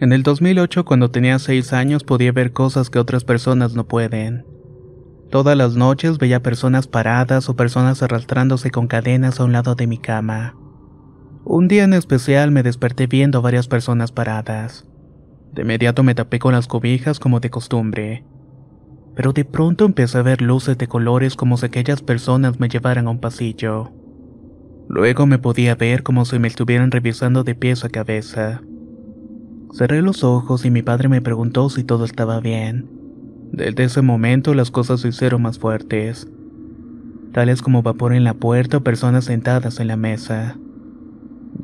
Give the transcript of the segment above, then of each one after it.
En el 2008, cuando tenía 6 años, podía ver cosas que otras personas no pueden. Todas las noches veía personas paradas o personas arrastrándose con cadenas a un lado de mi cama. Un día en especial me desperté viendo a varias personas paradas. De inmediato me tapé con las cobijas como de costumbre. Pero de pronto empecé a ver luces de colores como si aquellas personas me llevaran a un pasillo. Luego me podía ver como si me estuvieran revisando de pies a cabeza. Cerré los ojos y mi padre me preguntó si todo estaba bien. Desde ese momento las cosas se hicieron más fuertes, tales como vapor en la puerta o personas sentadas en la mesa.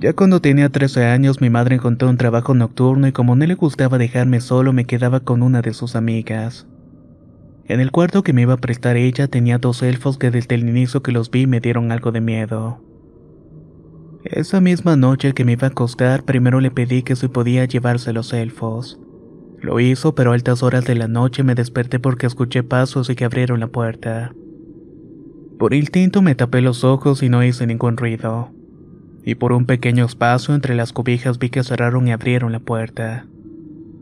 Ya cuando tenía 13 años mi madre encontró un trabajo nocturno y como no le gustaba dejarme solo me quedaba con una de sus amigas. En el cuarto que me iba a prestar ella tenía 2 elfos que desde el inicio que los vi me dieron algo de miedo. Esa misma noche que me iba a acostar, primero le pedí que si podía llevarse los elfos. Lo hizo, pero a altas horas de la noche me desperté porque escuché pasos y que abrieron la puerta. Por instinto me tapé los ojos y no hice ningún ruido. Y por un pequeño espacio entre las cobijas vi que cerraron y abrieron la puerta.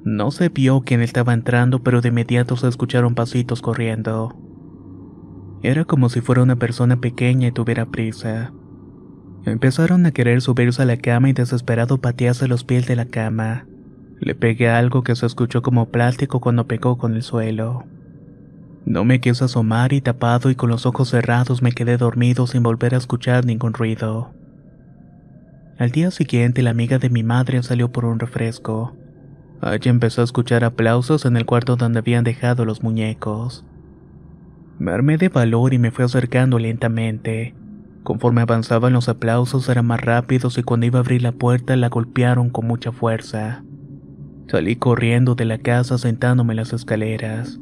No se vio quién estaba entrando, pero de inmediato se escucharon pasitos corriendo. Era como si fuera una persona pequeña y tuviera prisa. Empezaron a querer subirse a la cama y desesperado patearse los pies de la cama. Le pegué algo que se escuchó como plástico cuando pegó con el suelo. No me quise asomar y tapado y con los ojos cerrados me quedé dormido sin volver a escuchar ningún ruido. Al día siguiente la amiga de mi madre salió por un refresco. Allí empezó a escuchar aplausos en el cuarto donde habían dejado los muñecos. Me armé de valor y me fui acercando lentamente. Conforme avanzaban los aplausos eran más rápidos y cuando iba a abrir la puerta la golpearon con mucha fuerza. Salí corriendo de la casa sentándome en las escaleras.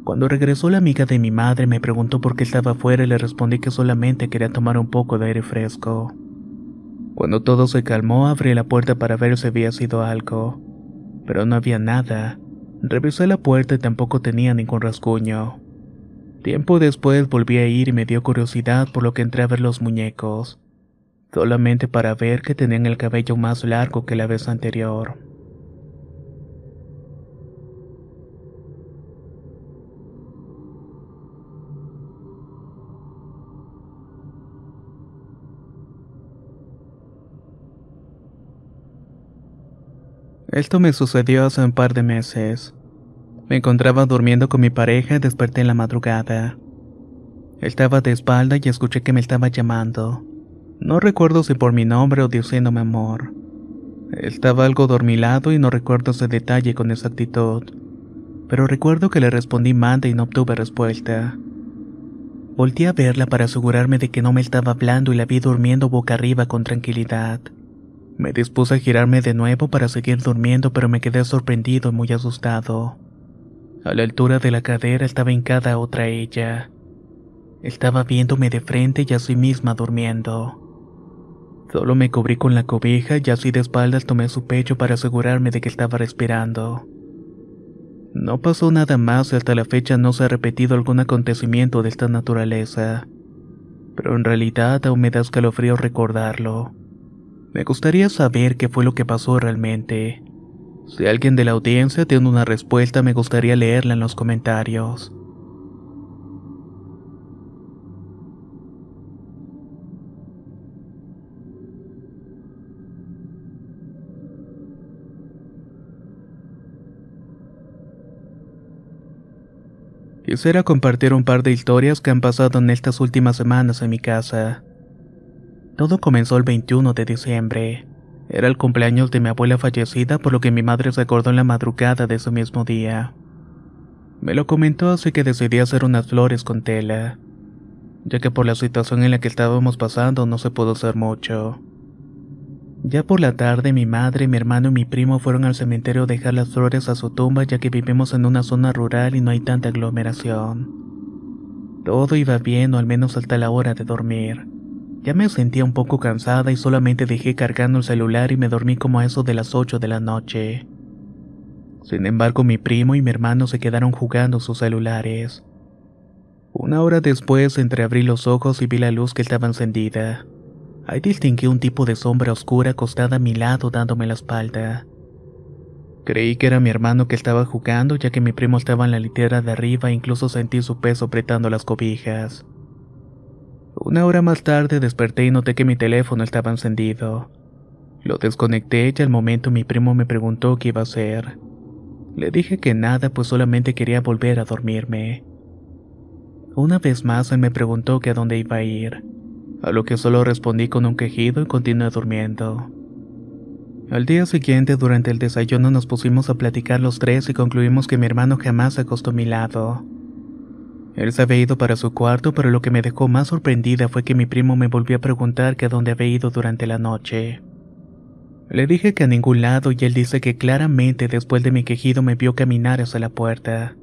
Cuando regresó la amiga de mi madre me preguntó por qué estaba afuera y le respondí que solamente quería tomar un poco de aire fresco. Cuando todo se calmó abrí la puerta para ver si había sido algo, pero no había nada. Revisé la puerta y tampoco tenía ningún rasguño. Tiempo después volví a ir y me dio curiosidad por lo que entré a ver los muñecos, solamente para ver que tenían el cabello más largo que la vez anterior. Esto me sucedió hace un par de meses. Me encontraba durmiendo con mi pareja y desperté en la madrugada. Estaba de espalda y escuché que me estaba llamando. No recuerdo si por mi nombre o diciéndome amor. Estaba algo dormilado y no recuerdo ese detalle con exactitud, pero recuerdo que le respondí manda y no obtuve respuesta. Volté a verla para asegurarme de que no me estaba hablando y la vi durmiendo boca arriba con tranquilidad. Me dispuse a girarme de nuevo para seguir durmiendo, pero me quedé sorprendido y muy asustado. A la altura de la cadera estaba hincada otra ella. Estaba viéndome de frente y así misma durmiendo. Solo me cubrí con la cobija y así de espaldas tomé su pecho para asegurarme de que estaba respirando. No pasó nada más y hasta la fecha no se ha repetido algún acontecimiento de esta naturaleza. Pero en realidad aún me da escalofrío recordarlo. Me gustaría saber qué fue lo que pasó realmente. Si alguien de la audiencia tiene una respuesta, me gustaría leerla en los comentarios. Quisiera compartir un par de historias que han pasado en estas últimas semanas en mi casa. Todo comenzó el 21 de diciembre. Era el cumpleaños de mi abuela fallecida, por lo que mi madre se acordó en la madrugada de ese mismo día. Me lo comentó, así que decidí hacer unas flores con tela, ya que por la situación en la que estábamos pasando no se pudo hacer mucho. Ya por la tarde mi madre, mi hermano y mi primo fueron al cementerio a dejar las flores a su tumba, ya que vivimos en una zona rural y no hay tanta aglomeración. Todo iba bien, o al menos hasta la hora de dormir. Ya me sentía un poco cansada y solamente dejé cargando el celular y me dormí como a eso de las 8 de la noche. Sin embargo, mi primo y mi hermano se quedaron jugando sus celulares. Una hora después entreabrí los ojos y vi la luz que estaba encendida. Ahí distinguí un tipo de sombra oscura acostada a mi lado dándome la espalda. Creí que era mi hermano que estaba jugando, ya que mi primo estaba en la litera de arriba e incluso sentí su peso apretando las cobijas. Una hora más tarde desperté y noté que mi teléfono estaba encendido. Lo desconecté y al momento mi primo me preguntó qué iba a hacer. Le dije que nada, pues solamente quería volver a dormirme. Una vez más él me preguntó que a dónde iba a ir, a lo que solo respondí con un quejido y continué durmiendo. Al día siguiente, durante el desayuno, nos pusimos a platicar los tres y concluimos que mi hermano jamás se acostó a mi lado. Él se había ido para su cuarto, pero lo que me dejó más sorprendida fue que mi primo me volvió a preguntar que a dónde había ido durante la noche. Le dije que a ningún lado y él dice que claramente después de mi quejido me vio caminar hacia la puerta.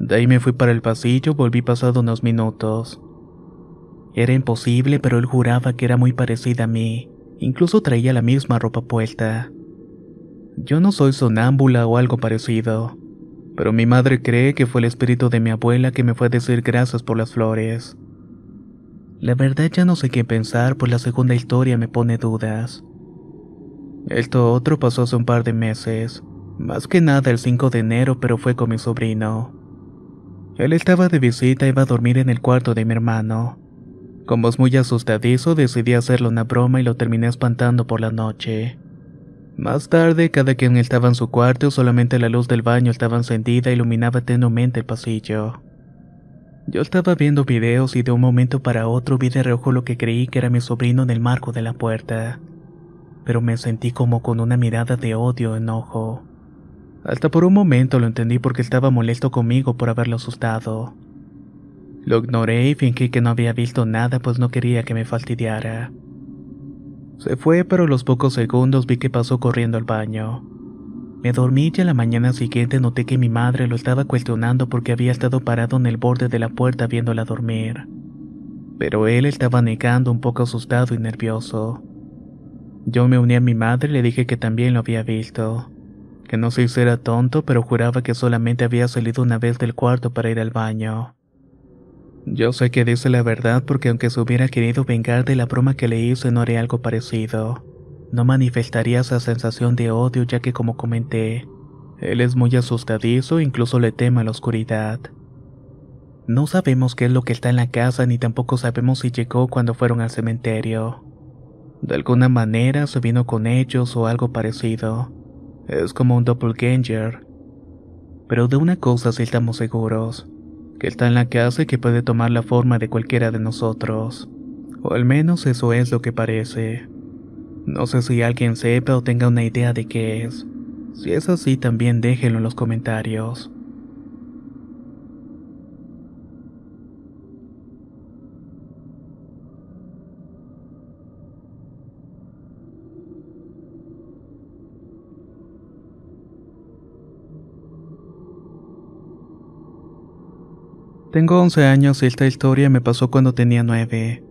De ahí me fui para el pasillo, volví pasado unos minutos. Era imposible, pero él juraba que era muy parecida a mí, incluso traía la misma ropa puesta. Yo no soy sonámbula o algo parecido, pero mi madre cree que fue el espíritu de mi abuela que me fue a decir gracias por las flores. La verdad ya no sé qué pensar, pues la segunda historia me pone dudas. Esto otro pasó hace un par de meses, más que nada el 5 de enero, pero fue con mi sobrino. Él estaba de visita y iba a dormir en el cuarto de mi hermano. Como es muy asustadizo, decidí hacerle una broma y lo terminé espantando por la noche. Más tarde, cada quien estaba en su cuarto, solamente la luz del baño estaba encendida e iluminaba tenuemente el pasillo. Yo estaba viendo videos y de un momento para otro vi de reojo lo que creí que era mi sobrino en el marco de la puerta, pero me sentí como con una mirada de odio o enojo. Hasta por un momento lo entendí porque estaba molesto conmigo por haberlo asustado. Lo ignoré y fingí que no había visto nada, pues no quería que me fastidiara. Se fue, pero a los pocos segundos vi que pasó corriendo al baño. Me dormí y a la mañana siguiente noté que mi madre lo estaba cuestionando porque había estado parado en el borde de la puerta viéndola dormir. Pero él estaba negando, un poco asustado y nervioso. Yo me uní a mi madre y le dije que también lo había visto. Que no se hiciera tonto, pero juraba que solamente había salido una vez del cuarto para ir al baño. Yo sé que dice la verdad porque aunque se hubiera querido vengar de la broma que le hice, no haría algo parecido. No manifestaría esa sensación de odio, ya que, como comenté, él es muy asustadizo e incluso le teme a la oscuridad. No sabemos qué es lo que está en la casa ni tampoco sabemos si llegó cuando fueron al cementerio. De alguna manera se vino con ellos o algo parecido. Es como un doppelganger. Pero de una cosa sí estamos seguros, que está en la casa y que puede tomar la forma de cualquiera de nosotros. O al menos eso es lo que parece. No sé si alguien sepa o tenga una idea de qué es. Si es así, también déjenlo en los comentarios. Tengo 11 años y esta historia me pasó cuando tenía 9.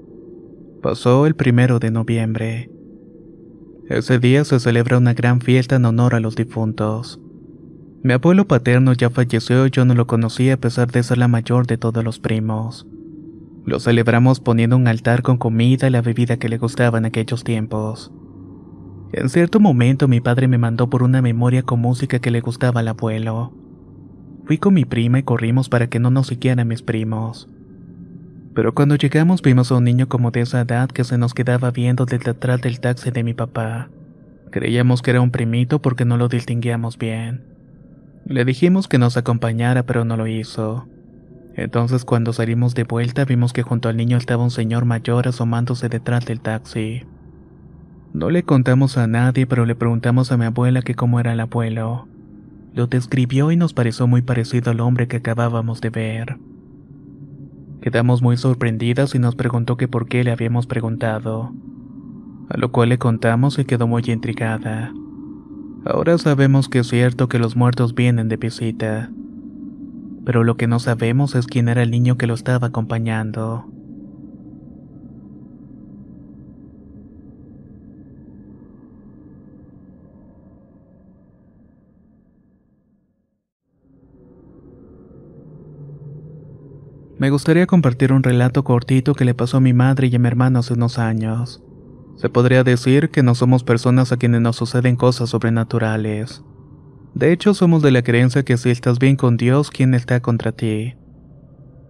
Pasó el 1 de noviembre. Ese día se celebra una gran fiesta en honor a los difuntos. Mi abuelo paterno ya falleció y yo no lo conocí a pesar de ser la mayor de todos los primos. Lo celebramos poniendo un altar con comida y la bebida que le gustaba en aquellos tiempos. En cierto momento mi padre me mandó por una memoria con música que le gustaba al abuelo. Fui con mi prima y corrimos para que no nos siguieran mis primos. Pero cuando llegamos vimos a un niño como de esa edad que se nos quedaba viendo desde atrás del taxi de mi papá. Creíamos que era un primito porque no lo distinguíamos bien. Le dijimos que nos acompañara, pero no lo hizo. Entonces cuando salimos de vuelta vimos que junto al niño estaba un señor mayor asomándose detrás del taxi. No le contamos a nadie, pero le preguntamos a mi abuela que cómo era el abuelo. Lo describió y nos pareció muy parecido al hombre que acabábamos de ver. Quedamos muy sorprendidas y nos preguntó que por qué le habíamos preguntado. A lo cual le contamos y quedó muy intrigada. Ahora sabemos que es cierto que los muertos vienen de visita. Pero lo que no sabemos es quién era el niño que lo estaba acompañando. Me gustaría compartir un relato cortito que le pasó a mi madre y a mi hermano hace unos años. Se podría decir que no somos personas a quienes nos suceden cosas sobrenaturales. De hecho, somos de la creencia que si estás bien con Dios, ¿quién está contra ti?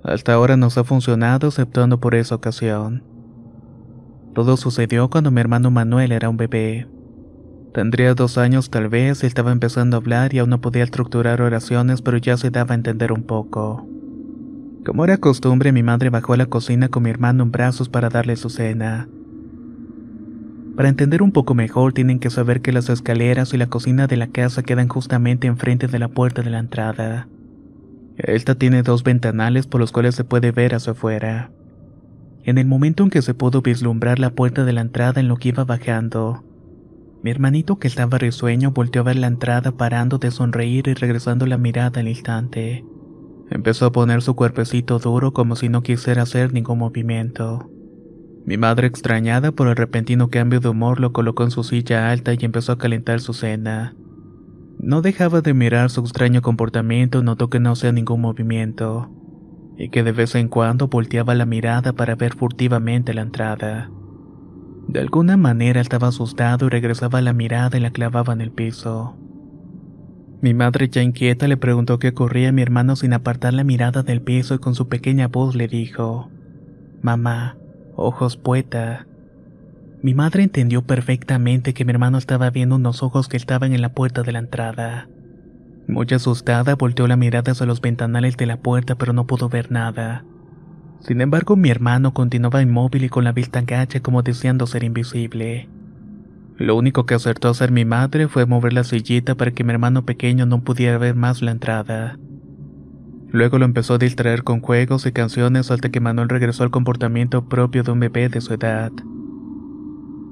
Hasta ahora nos ha funcionado, exceptuando por esa ocasión. Todo sucedió cuando mi hermano Manuel era un bebé. Tendría 2 años tal vez, estaba empezando a hablar y aún no podía estructurar oraciones, pero ya se daba a entender un poco. Como era costumbre, mi madre bajó a la cocina con mi hermano en brazos para darle su cena. Para entender un poco mejor, tienen que saber que las escaleras y la cocina de la casa quedan justamente enfrente de la puerta de la entrada. Esta tiene 2 ventanales por los cuales se puede ver hacia afuera. En el momento en que se pudo vislumbrar la puerta de la entrada en lo que iba bajando, mi hermanito, que estaba risueño, volteó a ver la entrada, parando de sonreír y regresando la mirada al instante. Empezó a poner su cuerpecito duro como si no quisiera hacer ningún movimiento. Mi madre, extrañada por el repentino cambio de humor, lo colocó en su silla alta y empezó a calentar su cena. No dejaba de mirar su extraño comportamiento, notó que no hacía ningún movimiento, y que de vez en cuando volteaba la mirada para ver furtivamente la entrada. De alguna manera estaba asustado y regresaba la mirada y la clavaba en el piso. Mi madre, ya inquieta, le preguntó qué ocurría a mi hermano sin apartar la mirada del piso y con su pequeña voz le dijo: «Mamá, ojos poeta». Mi madre entendió perfectamente que mi hermano estaba viendo unos ojos que estaban en la puerta de la entrada. Muy asustada, volteó la mirada hacia los ventanales de la puerta, pero no pudo ver nada. Sin embargo, mi hermano continuaba inmóvil y con la vista gacha, como deseando ser invisible. Lo único que acertó a hacer mi madre fue mover la sillita para que mi hermano pequeño no pudiera ver más la entrada. Luego lo empezó a distraer con juegos y canciones hasta que Manuel regresó al comportamiento propio de un bebé de su edad.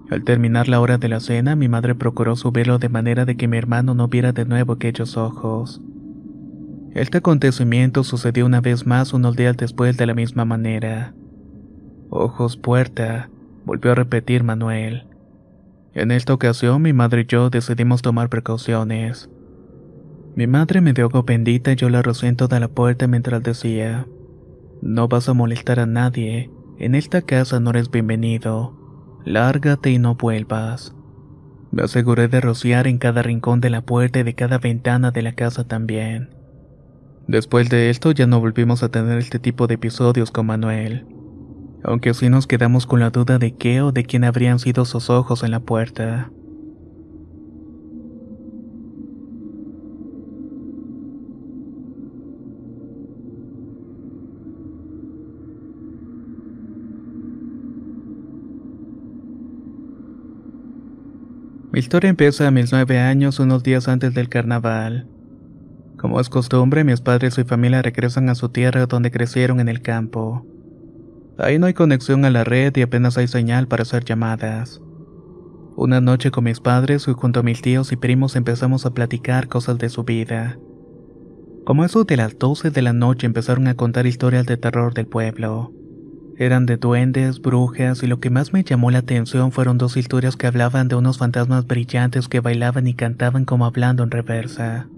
Al terminar la hora de la cena, mi madre procuró subirlo de manera de que mi hermano no viera de nuevo aquellos ojos. Este acontecimiento sucedió una vez más unos días después de la misma manera. «Ojos puerta», volvió a repetir Manuel. En esta ocasión, mi madre y yo decidimos tomar precauciones. Mi madre me dio agua bendita y yo la rocié en toda la puerta mientras decía: «No vas a molestar a nadie, en esta casa no eres bienvenido, lárgate y no vuelvas». Me aseguré de rociar en cada rincón de la puerta y de cada ventana de la casa también. Después de esto ya no volvimos a tener este tipo de episodios con Manuel, aunque sí nos quedamos con la duda de qué o de quién habrían sido esos ojos en la puerta. Mi historia empieza a mis 9 años, unos días antes del carnaval. Como es costumbre, mis padres y familia regresan a su tierra donde crecieron en el campo. Ahí no hay conexión a la red y apenas hay señal para hacer llamadas. Una noche con mis padres y junto a mis tíos y primos empezamos a platicar cosas de su vida. Como eso de las 12 de la noche empezaron a contar historias de terror del pueblo. Eran de duendes, brujas, y lo que más me llamó la atención fueron 2 historias que hablaban de unos fantasmas brillantes que bailaban y cantaban como hablando en reversa.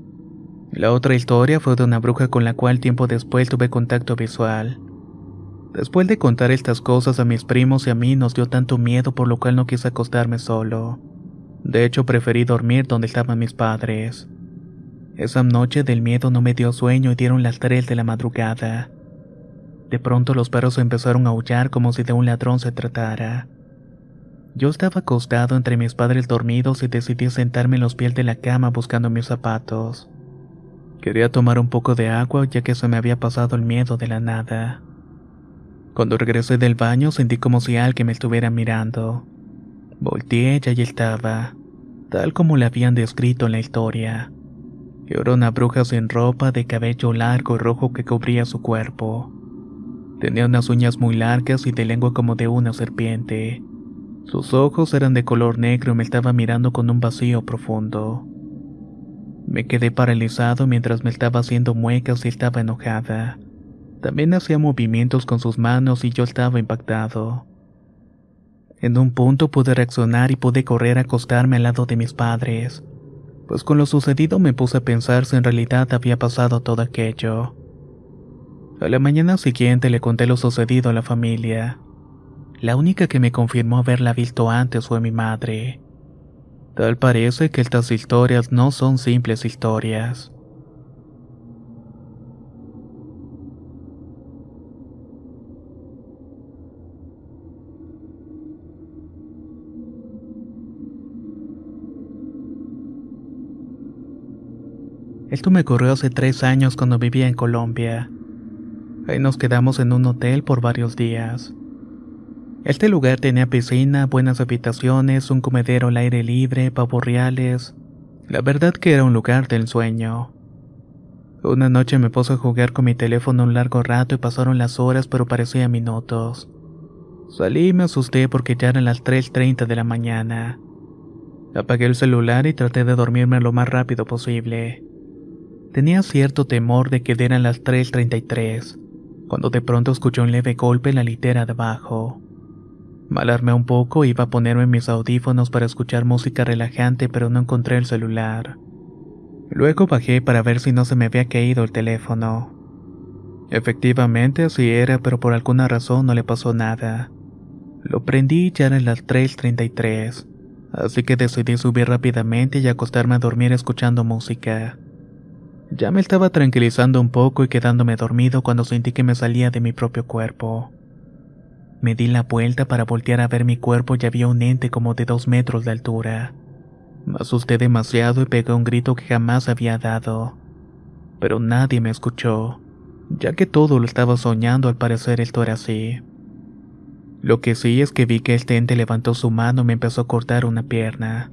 La otra historia fue de una bruja con la cual tiempo después tuve contacto visual. Después de contar estas cosas a mis primos y a mí nos dio tanto miedo, por lo cual no quise acostarme solo. De hecho, preferí dormir donde estaban mis padres. Esa noche del miedo no me dio sueño y dieron las 3 de la madrugada. De pronto los perros empezaron a aullar como si de un ladrón se tratara. Yo estaba acostado entre mis padres dormidos y decidí sentarme en los pies de la cama buscando mis zapatos. Quería tomar un poco de agua ya que se me había pasado el miedo de la nada. Cuando regresé del baño sentí como si alguien me estuviera mirando. Volteé y allí estaba, tal como le habían descrito en la historia. Era una bruja sin ropa, de cabello largo y rojo que cubría su cuerpo. Tenía unas uñas muy largas y de lengua como de una serpiente. Sus ojos eran de color negro y me estaba mirando con un vacío profundo. Me quedé paralizado mientras me estaba haciendo muecas y estaba enojada. También hacía movimientos con sus manos y yo estaba impactado. En un punto pude reaccionar y pude correr a acostarme al lado de mis padres, pues con lo sucedido me puse a pensar si en realidad había pasado todo aquello. A la mañana siguiente le conté lo sucedido a la familia. La única que me confirmó haberla visto antes fue mi madre. Tal parece que estas historias no son simples historias. Esto me ocurrió hace 3 años cuando vivía en Colombia. Ahí nos quedamos en un hotel por varios días. Este lugar tenía piscina, buenas habitaciones, un comedero al aire libre, pavos reales. La verdad que era un lugar del sueño. Una noche me puse a jugar con mi teléfono un largo rato y pasaron las horas, pero parecían minutos. Salí y me asusté porque ya eran las 3:30 de la mañana. Apagué el celular y traté de dormirme lo más rápido posible. Tenía cierto temor de que eran las 3:33, cuando de pronto escuché un leve golpe en la litera de abajo. Me alarmé un poco e iba a ponerme mis audífonos para escuchar música relajante, pero no encontré el celular. Luego bajé para ver si no se me había caído el teléfono. Efectivamente así era, pero por alguna razón no le pasó nada. Lo prendí y ya eran las 3:33, así que decidí subir rápidamente y acostarme a dormir escuchando música. Ya me estaba tranquilizando un poco y quedándome dormido cuando sentí que me salía de mi propio cuerpo. Me di la vuelta para voltear a ver mi cuerpo y había un ente como de 2 metros de altura. Me asusté demasiado y pegué un grito que jamás había dado. Pero nadie me escuchó, ya que todo lo estaba soñando. Al parecer esto era así. Lo que sí es que vi que este ente levantó su mano y me empezó a cortar una pierna.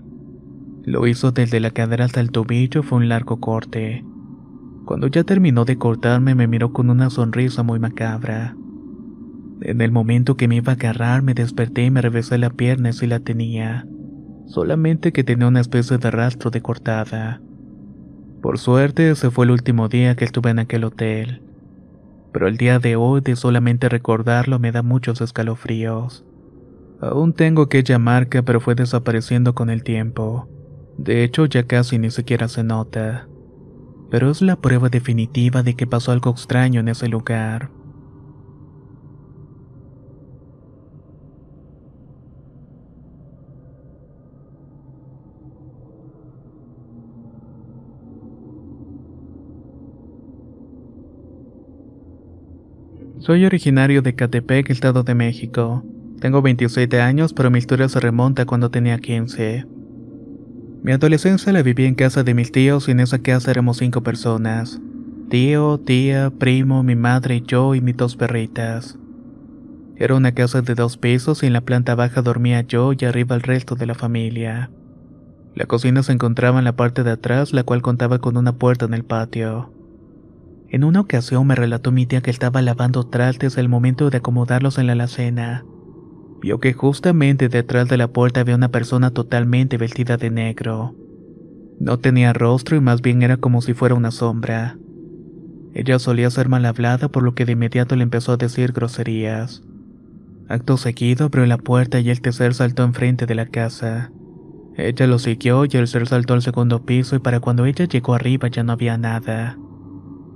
Lo hizo desde la cadera hasta el tobillo, fue un largo corte. Cuando ya terminó de cortarme me miró con una sonrisa muy macabra. En el momento que me iba a agarrar me desperté y me revisé la pierna y sí la tenía, solamente que tenía una especie de rastro de cortada. Por suerte ese fue el último día que estuve en aquel hotel, pero el día de hoy de solamente recordarlo me da muchos escalofríos. Aún tengo aquella marca, pero fue desapareciendo con el tiempo. De hecho ya casi ni siquiera se nota. Pero es la prueba definitiva de que pasó algo extraño en ese lugar. Soy originario de Catepec, Estado de México. Tengo 27 años, pero mi historia se remonta a cuando tenía 15. Mi adolescencia la viví en casa de mis tíos y en esa casa éramos 5 personas. Tío, tía, primo, mi madre y yo y mis 2 perritas. Era una casa de 2 pisos y en la planta baja dormía yo y arriba el resto de la familia. La cocina se encontraba en la parte de atrás, la cual contaba con una puerta en el patio. En una ocasión me relató mi tía que estaba lavando trastes al momento de acomodarlos en la alacena. Vio que justamente detrás de la puerta había una persona totalmente vestida de negro. No tenía rostro y más bien era como si fuera una sombra. Ella solía ser mal hablada, por lo que de inmediato le empezó a decir groserías. Acto seguido abrió la puerta y este ser saltó enfrente de la casa. Ella lo siguió y el ser saltó al segundo piso y para cuando ella llegó arriba ya no había nada.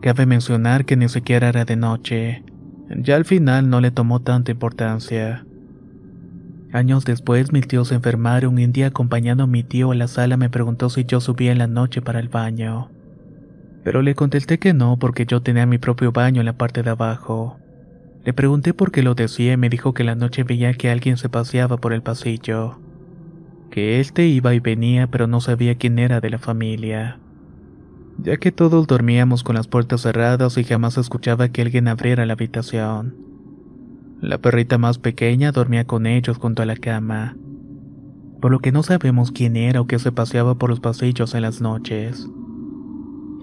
Cabe mencionar que ni siquiera era de noche. Ya al final no le tomó tanta importancia. Años después mis tíos se enfermaron y un día acompañando a mi tío a la sala me preguntó si yo subía en la noche para el baño. Pero le contesté que no porque yo tenía mi propio baño en la parte de abajo. Le pregunté por qué lo decía y me dijo que la noche veía que alguien se paseaba por el pasillo. Que este iba y venía pero no sabía quién era de la familia. Ya que todos dormíamos con las puertas cerradas y jamás escuchaba que alguien abriera la habitación. La perrita más pequeña dormía con ellos junto a la cama, por lo que no sabemos quién era o qué se paseaba por los pasillos en las noches.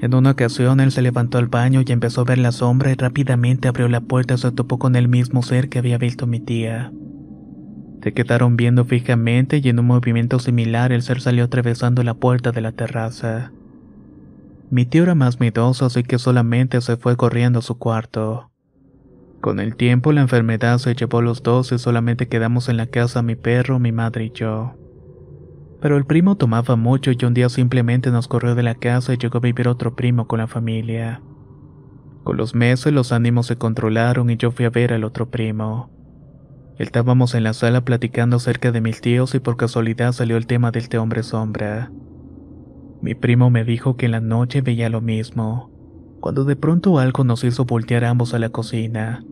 En una ocasión él se levantó al baño y empezó a ver la sombra y rápidamente abrió la puerta y se topó con el mismo ser que había visto mi tía. Se quedaron viendo fijamente y en un movimiento similar el ser salió atravesando la puerta de la terraza. Mi tío era más miedoso, así que solamente se fue corriendo a su cuarto. Con el tiempo la enfermedad se llevó a los dos y solamente quedamos en la casa mi perro, mi madre y yo. Pero el primo tomaba mucho y un día simplemente nos corrió de la casa y llegó a vivir otro primo con la familia. Con los meses los ánimos se controlaron y yo fui a ver al otro primo. Estábamos en la sala platicando acerca de mis tíos y por casualidad salió el tema del hombre sombra. Mi primo me dijo que en la noche veía lo mismo, cuando de pronto algo nos hizo voltear ambos a la cocina.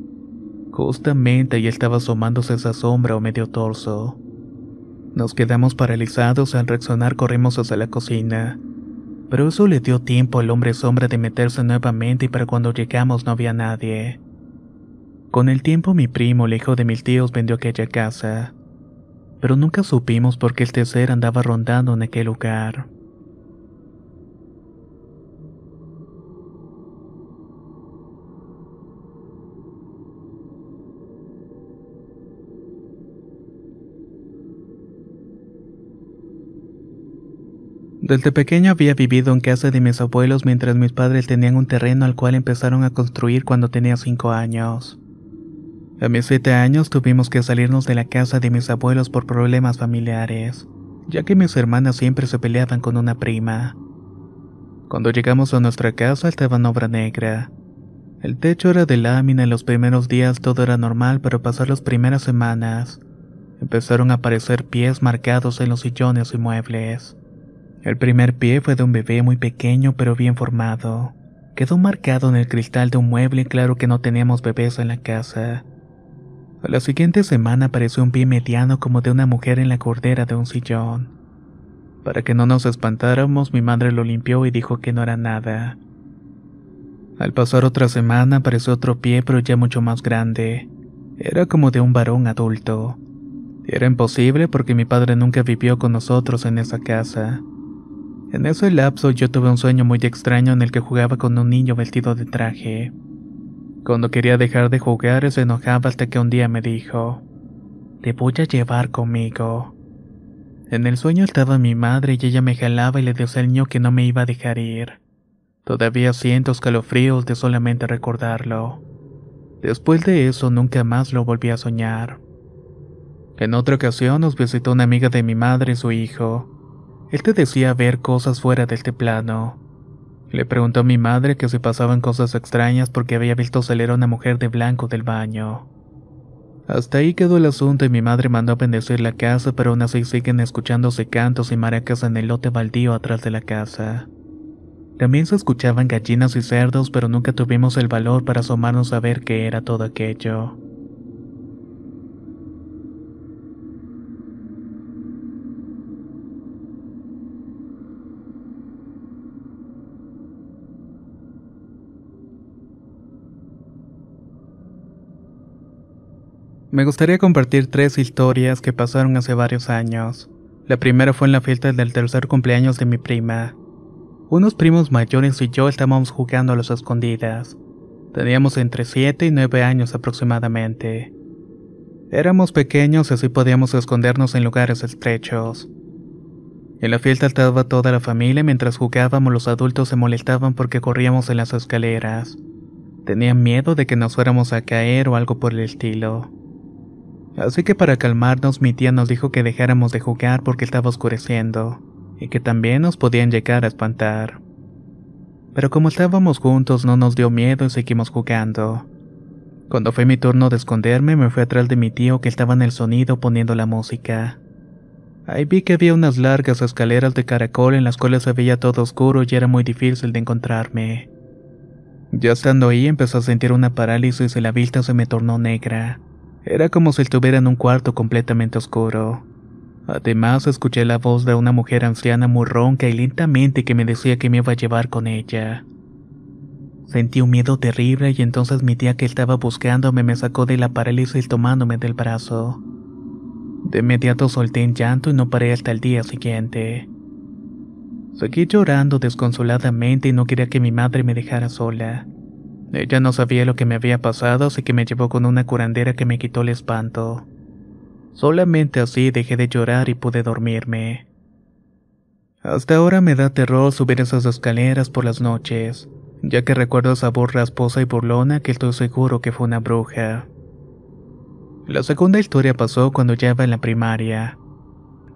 Justamente ahí estaba asomándose esa sombra o medio torso. Nos quedamos paralizados. Al reaccionar corrimos hacia la cocina, pero eso le dio tiempo al hombre sombra de meterse nuevamente y para cuando llegamos no había nadie. Con el tiempo mi primo, el hijo de mis tíos, vendió aquella casa, pero nunca supimos por qué este ser andaba rondando en aquel lugar. Desde pequeño había vivido en casa de mis abuelos mientras mis padres tenían un terreno al cual empezaron a construir cuando tenía 5 años. A mis 7 años tuvimos que salirnos de la casa de mis abuelos por problemas familiares, ya que mis hermanas siempre se peleaban con una prima. Cuando llegamos a nuestra casa estaba en obra negra. El techo era de lámina y los primeros días todo era normal, pero pasar las primeras semanas empezaron a aparecer pies marcados en los sillones y muebles. El primer pie fue de un bebé muy pequeño pero bien formado. Quedó marcado en el cristal de un mueble y claro que no teníamos bebés en la casa. A la siguiente semana apareció un pie mediano como de una mujer en la cordera de un sillón. Para que no nos espantáramos, mi madre lo limpió y dijo que no era nada. Al pasar otra semana apareció otro pie pero ya mucho más grande. Era como de un varón adulto. Era imposible porque mi padre nunca vivió con nosotros en esa casa. En ese lapso yo tuve un sueño muy extraño en el que jugaba con un niño vestido de traje. Cuando quería dejar de jugar se enojaba hasta que un día me dijo: "Te voy a llevar conmigo". En el sueño estaba mi madre y ella me jalaba y le decía al niño que no me iba a dejar ir. Todavía siento escalofríos de solamente recordarlo. Después de eso nunca más lo volví a soñar. En otra ocasión nos visitó una amiga de mi madre y su hijo. Él te decía ver cosas fuera de este plano. Le preguntó a mi madre que si pasaban cosas extrañas porque había visto salir a una mujer de blanco del baño. Hasta ahí quedó el asunto y mi madre mandó a bendecir la casa, pero aún así siguen escuchándose cantos y maracas en el lote baldío atrás de la casa. También se escuchaban gallinas y cerdos, pero nunca tuvimos el valor para asomarnos a ver qué era todo aquello. Me gustaría compartir 3 historias que pasaron hace varios años. La primera fue en la fiesta del tercer cumpleaños de mi prima. Unos primos mayores y yo estábamos jugando a las escondidas. Teníamos entre 7 y 9 años aproximadamente. Éramos pequeños y así podíamos escondernos en lugares estrechos. En la fiesta estaba toda la familia y mientras jugábamos los adultos se molestaban porque corríamos en las escaleras. Tenían miedo de que nos fuéramos a caer o algo por el estilo. Así que para calmarnos mi tía nos dijo que dejáramos de jugar porque estaba oscureciendo y que también nos podían llegar a espantar. Pero como estábamos juntos no nos dio miedo y seguimos jugando. Cuando fue mi turno de esconderme me fui atrás de mi tío que estaba en el sonido poniendo la música. Ahí vi que había unas largas escaleras de caracol en las cuales se veía todo oscuro y era muy difícil de encontrarme. Ya estando ahí empecé a sentir una parálisis y la vista se me tornó negra. Era como si estuviera en un cuarto completamente oscuro. Además, escuché la voz de una mujer anciana muy ronca y lentamente que me decía que me iba a llevar con ella. Sentí un miedo terrible y entonces mi tía que estaba buscándome me sacó de la parálisis tomándome del brazo. De inmediato solté en llanto y no paré hasta el día siguiente. Seguí llorando desconsoladamente y no quería que mi madre me dejara sola. Ella no sabía lo que me había pasado, así que me llevó con una curandera que me quitó el espanto. Solamente así dejé de llorar y pude dormirme. Hasta ahora me da terror subir esas escaleras por las noches, ya que recuerdo esa voz rasposa y burlona que estoy seguro que fue una bruja. La segunda historia pasó cuando ya iba en la primaria.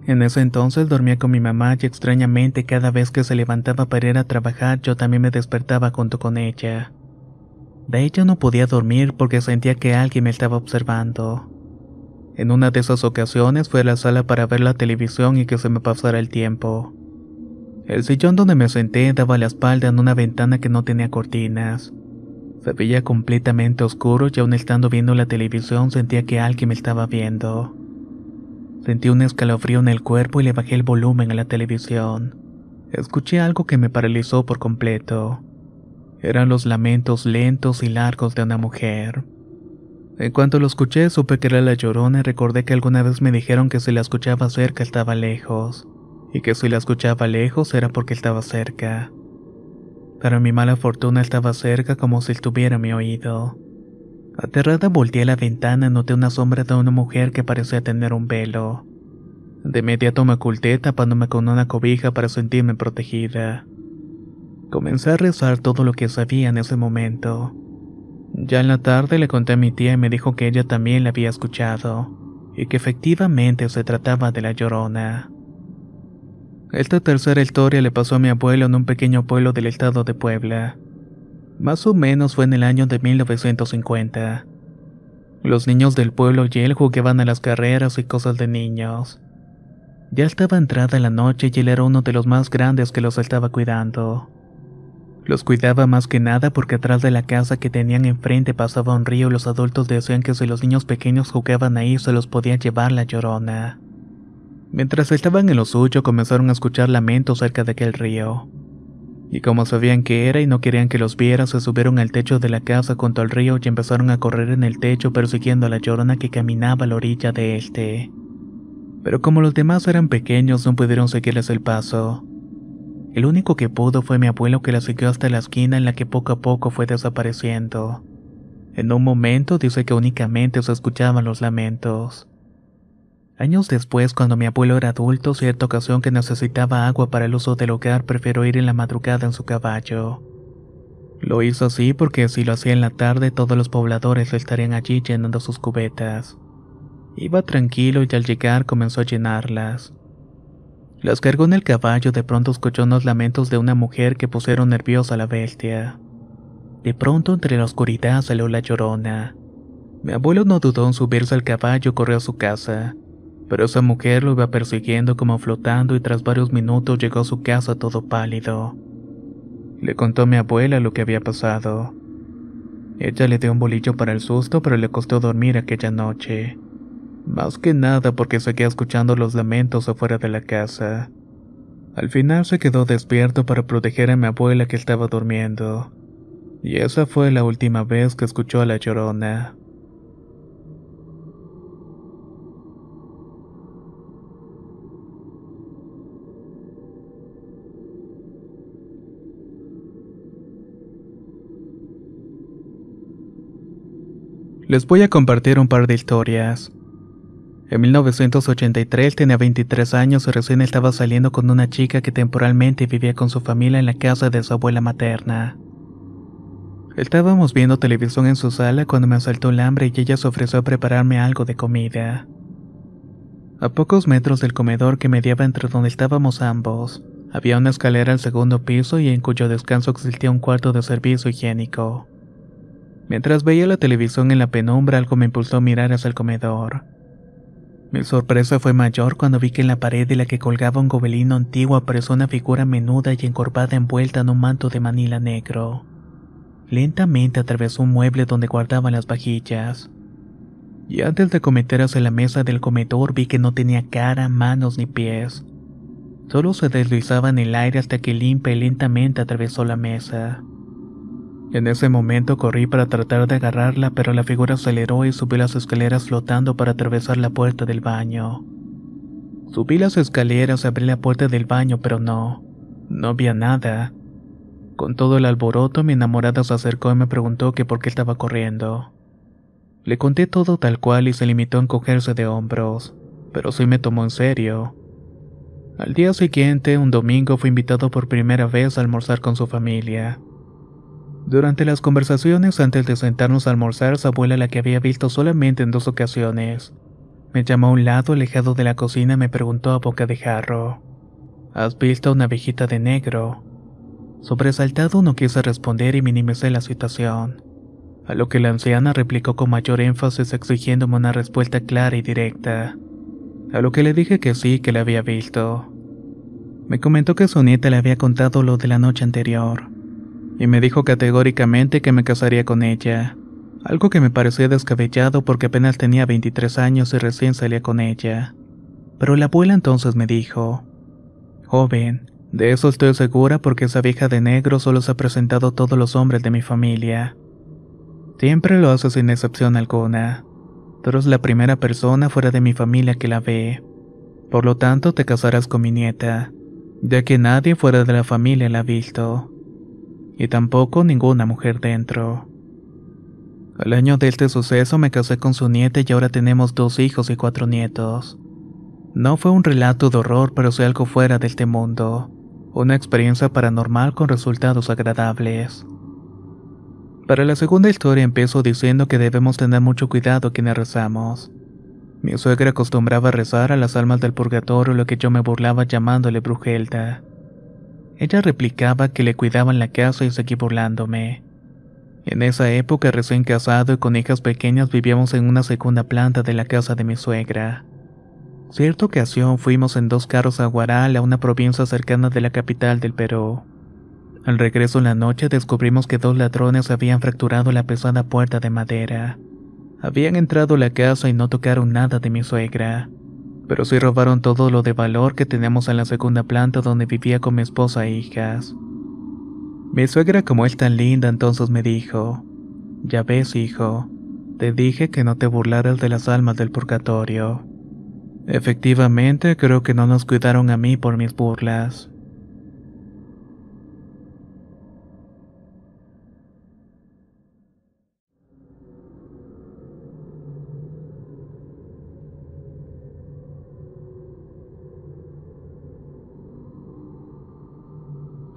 En ese entonces dormía con mi mamá y extrañamente cada vez que se levantaba para ir a trabajar yo también me despertaba junto con ella. De ella no podía dormir porque sentía que alguien me estaba observando. En una de esas ocasiones fui a la sala para ver la televisión y que se me pasara el tiempo. El sillón donde me senté daba la espalda en una ventana que no tenía cortinas. Se veía completamente oscuro y aún estando viendo la televisión sentía que alguien me estaba viendo. Sentí un escalofrío en el cuerpo y le bajé el volumen a la televisión. Escuché algo que me paralizó por completo. Eran los lamentos lentos y largos de una mujer. En cuanto lo escuché, supe que era la Llorona y recordé que alguna vez me dijeron que si la escuchaba cerca estaba lejos, y que si la escuchaba lejos era porque estaba cerca. Pero mi mala fortuna estaba cerca como si estuviera a mi oído. Aterrada volteé a la ventana y noté una sombra de una mujer que parecía tener un velo. De inmediato me oculté tapándome con una cobija para sentirme protegida. Comencé a rezar todo lo que sabía en ese momento. Ya en la tarde le conté a mi tía y me dijo que ella también la había escuchado, y que efectivamente se trataba de la Llorona. Esta tercera historia le pasó a mi abuelo en un pequeño pueblo del estado de Puebla. Más o menos fue en el año de 1950. Los niños del pueblo y él jugaban a las carreras y cosas de niños. Ya estaba entrada la noche y él era uno de los más grandes que los estaba cuidando. Los cuidaba más que nada porque atrás de la casa que tenían enfrente pasaba un río y los adultos decían que si los niños pequeños jugaban ahí se los podía llevar la Llorona. Mientras estaban en lo suyo comenzaron a escuchar lamentos cerca de aquel río. Y como sabían qué era y no querían que los viera, se subieron al techo de la casa junto al río y empezaron a correr en el techo persiguiendo a la Llorona que caminaba a la orilla de este. Pero como los demás eran pequeños no pudieron seguirles el paso. El único que pudo fue mi abuelo, que la siguió hasta la esquina en la que poco a poco fue desapareciendo. En un momento dice que únicamente se escuchaban los lamentos. Años después, cuando mi abuelo era adulto, cierta ocasión que necesitaba agua para el uso del hogar, prefirió ir en la madrugada en su caballo. Lo hizo así porque si lo hacía en la tarde todos los pobladores estarían allí llenando sus cubetas. Iba tranquilo y al llegar comenzó a llenarlas. Las cargó en el caballo, de pronto escuchó unos lamentos de una mujer que pusieron nerviosa a la bestia. De pronto entre la oscuridad salió la Llorona. Mi abuelo no dudó en subirse al caballo y corrió a su casa, pero esa mujer lo iba persiguiendo como flotando y tras varios minutos llegó a su casa todo pálido. Le contó a mi abuela lo que había pasado. Ella le dio un bolillo para el susto, pero le costó dormir aquella noche. Más que nada porque seguía escuchando los lamentos afuera de la casa. Al final se quedó despierto para proteger a mi abuela que estaba durmiendo. Y esa fue la última vez que escuchó a la Llorona. Les voy a compartir un par de historias. En 1983 tenía 23 años y recién estaba saliendo con una chica que temporalmente vivía con su familia en la casa de su abuela materna. Estábamos viendo televisión en su sala cuando me asaltó el hambre y ella se ofreció a prepararme algo de comida. A pocos metros del comedor que mediaba entre donde estábamos ambos, había una escalera al segundo piso y en cuyo descanso existía un cuarto de servicio higiénico. Mientras veía la televisión en la penumbra, algo me impulsó a mirar hacia el comedor. Mi sorpresa fue mayor cuando vi que en la pared de la que colgaba un gobelino antiguo apareció una figura menuda y encorvada envuelta en un manto de manila negro. Lentamente atravesó un mueble donde guardaban las vajillas. Y antes de cometer hacia la mesa del comedor vi que no tenía cara, manos ni pies. Solo se deslizaba en el aire hasta que limpia y lentamente atravesó la mesa. En ese momento corrí para tratar de agarrarla, pero la figura aceleró y subió las escaleras flotando para atravesar la puerta del baño. Subí las escaleras, abrí la puerta del baño, pero no había nada. Con todo el alboroto, mi enamorada se acercó y me preguntó que por qué estaba corriendo. Le conté todo tal cual y se limitó a encogerse de hombros, pero sí me tomó en serio. Al día siguiente, un domingo, fui invitado por primera vez a almorzar con su familia. Durante las conversaciones antes de sentarnos a almorzar, su abuela, la que había visto solamente en 2 ocasiones, me llamó a un lado alejado de la cocina y me preguntó a boca de jarro: ¿Has visto a una viejita de negro? Sobresaltado no quise responder y minimicé la situación. a lo que la anciana replicó con mayor énfasis exigiéndome una respuesta clara y directa, a lo que le dije que sí, que la había visto. Me comentó que su nieta le había contado lo de la noche anterior, y me dijo categóricamente que me casaría con ella, algo que me parecía descabellado porque apenas tenía 23 años y recién salía con ella. Pero la abuela entonces me dijo: joven, de eso estoy segura porque esa vieja de negro solo se ha presentado a todos los hombres de mi familia. Siempre lo hace sin excepción alguna. Tú eres la primera persona fuera de mi familia que la ve. Por lo tanto, te casarás con mi nieta, ya que nadie fuera de la familia la ha visto. Y tampoco ninguna mujer dentro. Al año de este suceso me casé con su nieta y ahora tenemos 2 hijos y 4 nietos. No fue un relato de horror, pero sí algo fuera de este mundo. Una experiencia paranormal con resultados agradables. Para la segunda historia empiezo diciendo que debemos tener mucho cuidado quienes rezamos. Mi suegra acostumbraba a rezar a las almas del purgatorio, lo que yo me burlaba llamándole brujelda. Ella replicaba que le cuidaban la casa y seguí burlándome. En esa época, recién casado y con hijas pequeñas, vivíamos en una segunda planta de la casa de mi suegra. Cierta ocasión fuimos en 2 carros a Huaral, a una provincia cercana de la capital del Perú. Al regreso en la noche descubrimos que 2 ladrones habían fracturado la pesada puerta de madera. Habían entrado a la casa y no tocaron nada de mi suegra, pero sí robaron todo lo de valor que tenemos en la segunda planta donde vivía con mi esposa e hijas. Mi suegra, como es tan linda, entonces me dijo: ya ves, hijo, te dije que no te burlaras de las almas del purgatorio. Efectivamente, creo que no nos cuidaron a mí por mis burlas.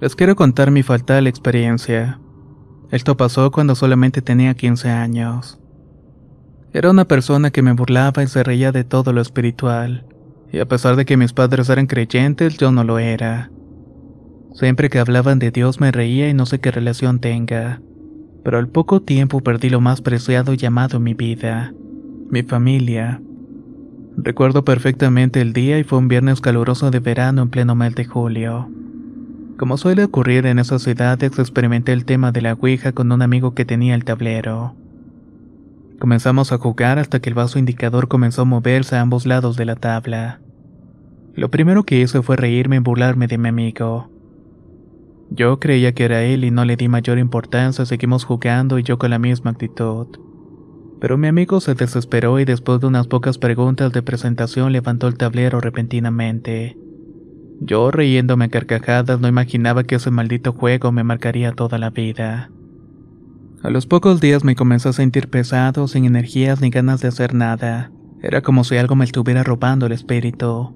Les quiero contar mi fatal experiencia. Esto pasó cuando solamente tenía 15 años. Era una persona que me burlaba y se reía de todo lo espiritual, y a pesar de que mis padres eran creyentes, yo no lo era. Siempre que hablaban de Dios me reía y no sé qué relación tenga, pero al poco tiempo perdí lo más preciado y amado en mi vida, mi familia. Recuerdo perfectamente el día y fue un viernes caluroso de verano en pleno mes de julio. Como suele ocurrir en esas edades, experimenté el tema de la ouija con un amigo que tenía el tablero. Comenzamos a jugar hasta que el vaso indicador comenzó a moverse a ambos lados de la tabla. Lo primero que hice fue reírme y burlarme de mi amigo. Yo creía que era él y no le di mayor importancia, seguimos jugando y yo con la misma actitud. Pero mi amigo se desesperó y después de unas pocas preguntas de presentación levantó el tablero repentinamente. Yo, riéndome a carcajadas, no imaginaba que ese maldito juego me marcaría toda la vida. A los pocos días me comencé a sentir pesado, sin energías ni ganas de hacer nada. Era como si algo me estuviera robando el espíritu.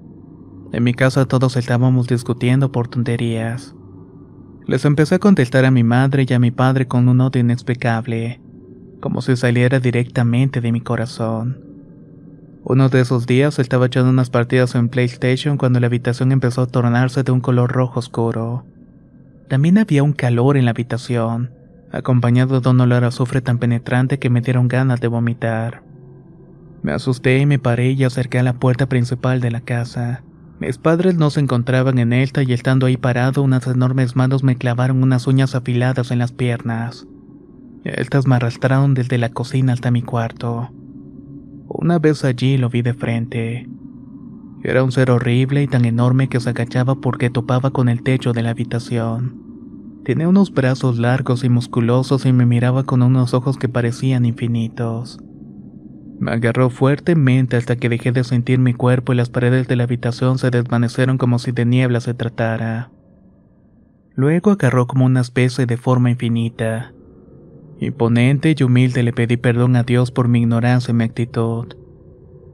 En mi casa todos estábamos discutiendo por tonterías. Les empecé a contestar a mi madre y a mi padre con un odio inexplicable, como si saliera directamente de mi corazón. Uno de esos días estaba echando unas partidas en PlayStation cuando la habitación empezó a tornarse de un color rojo oscuro. También había un calor en la habitación, acompañado de un olor a azufre tan penetrante que me dieron ganas de vomitar. Me asusté y me paré y acerqué a la puerta principal de la casa. Mis padres no se encontraban en esta y estando ahí parado, unas enormes manos me clavaron unas uñas afiladas en las piernas. Estas me arrastraron desde la cocina hasta mi cuarto. Una vez allí lo vi de frente. Era un ser horrible y tan enorme que se agachaba porque topaba con el techo de la habitación. Tenía unos brazos largos y musculosos y me miraba con unos ojos que parecían infinitos. Me agarró fuertemente hasta que dejé de sentir mi cuerpo y las paredes de la habitación se desvanecieron como si de niebla se tratara. Luego agarró como una especie de forma infinita. Imponente y humilde le pedí perdón a Dios por mi ignorancia y mi actitud.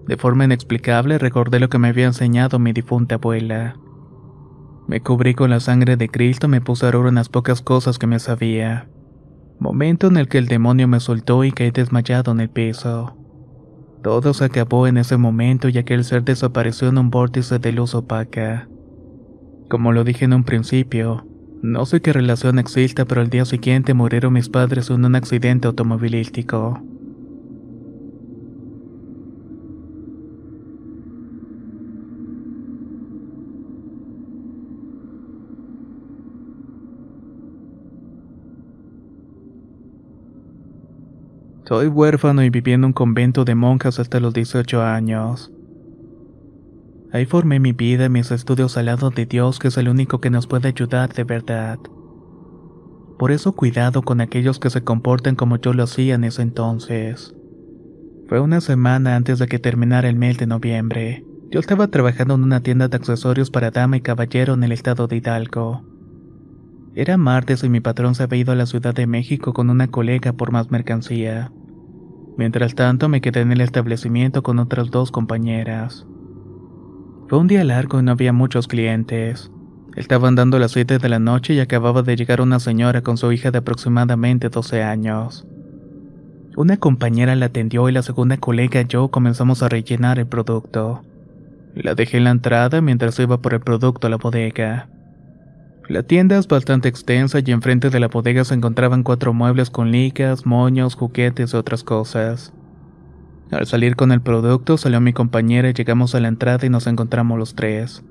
De forma inexplicable recordé lo que me había enseñado mi difunta abuela. Me cubrí con la sangre de Cristo y me puse a orar unas pocas cosas que me sabía. Momento en el que el demonio me soltó y caí desmayado en el piso. Todo se acabó en ese momento y aquel ser desapareció en un vórtice de luz opaca. Como lo dije en un principio, No sé qué relación exista, pero al día siguiente murieron mis padres en un accidente automovilístico. Soy huérfano y viví en un convento de monjas hasta los 18 años. Ahí formé mi vida y mis estudios al lado de Dios, que es el único que nos puede ayudar de verdad. Por eso cuidado con aquellos que se comportan como yo lo hacía en ese entonces. Fue una semana antes de que terminara el mes de noviembre. Yo estaba trabajando en una tienda de accesorios para dama y caballero en el estado de Hidalgo. Era martes y mi patrón se había ido a la Ciudad de México con una colega por más mercancía. Mientras tanto me quedé en el establecimiento con otras 2 compañeras. Fue un día largo y no había muchos clientes. Estaban dando las 7 de la noche y acababa de llegar una señora con su hija de aproximadamente 12 años. Una compañera la atendió y la segunda colega y yo comenzamos a rellenar el producto. La dejé en la entrada mientras iba por el producto a la bodega. La tienda es bastante extensa y enfrente de la bodega se encontraban 4 muebles con ligas, moños, juguetes y otras cosas. Al salir con el producto salió mi compañera y llegamos a la entrada y nos encontramos los 3.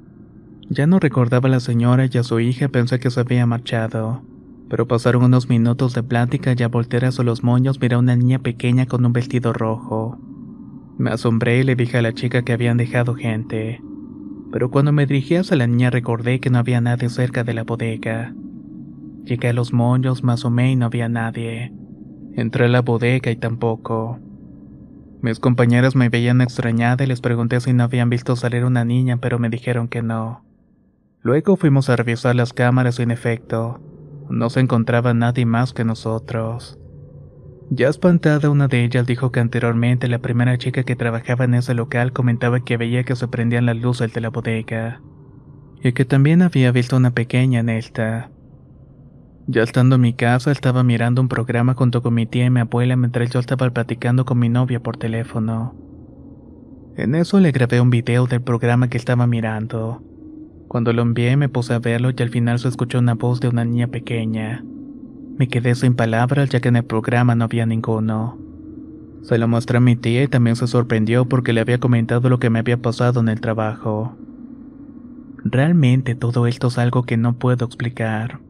Ya no recordaba a la señora y a su hija, pensé que se había marchado. Pero pasaron unos minutos de plática y a voltear hacia los moños miré a una niña pequeña con un vestido rojo. Me asombré y le dije a la chica que habían dejado gente. Pero cuando me dirigí hacia la niña recordé que no había nadie cerca de la bodega. Llegué a los moños, me asomé y no había nadie. Entré a la bodega y tampoco. Mis compañeras me veían extrañada y les pregunté si no habían visto salir una niña, pero me dijeron que no. Luego fuimos a revisar las cámaras y en efecto, no se encontraba nadie más que nosotros. Ya espantada, una de ellas dijo que anteriormente la primera chica que trabajaba en ese local comentaba que veía que se prendían las luces de la bodega, y que también había visto una pequeña en esta. Ya estando en mi casa, estaba mirando un programa junto con mi tía y mi abuela mientras yo estaba platicando con mi novia por teléfono. En eso le grabé un video del programa que estaba mirando. Cuando lo envié me puse a verlo y al final se escuchó una voz de una niña pequeña. Me quedé sin palabras ya que en el programa no había ninguno. Se lo mostré a mi tía y también se sorprendió porque le había comentado lo que me había pasado en el trabajo. Realmente todo esto es algo que no puedo explicar.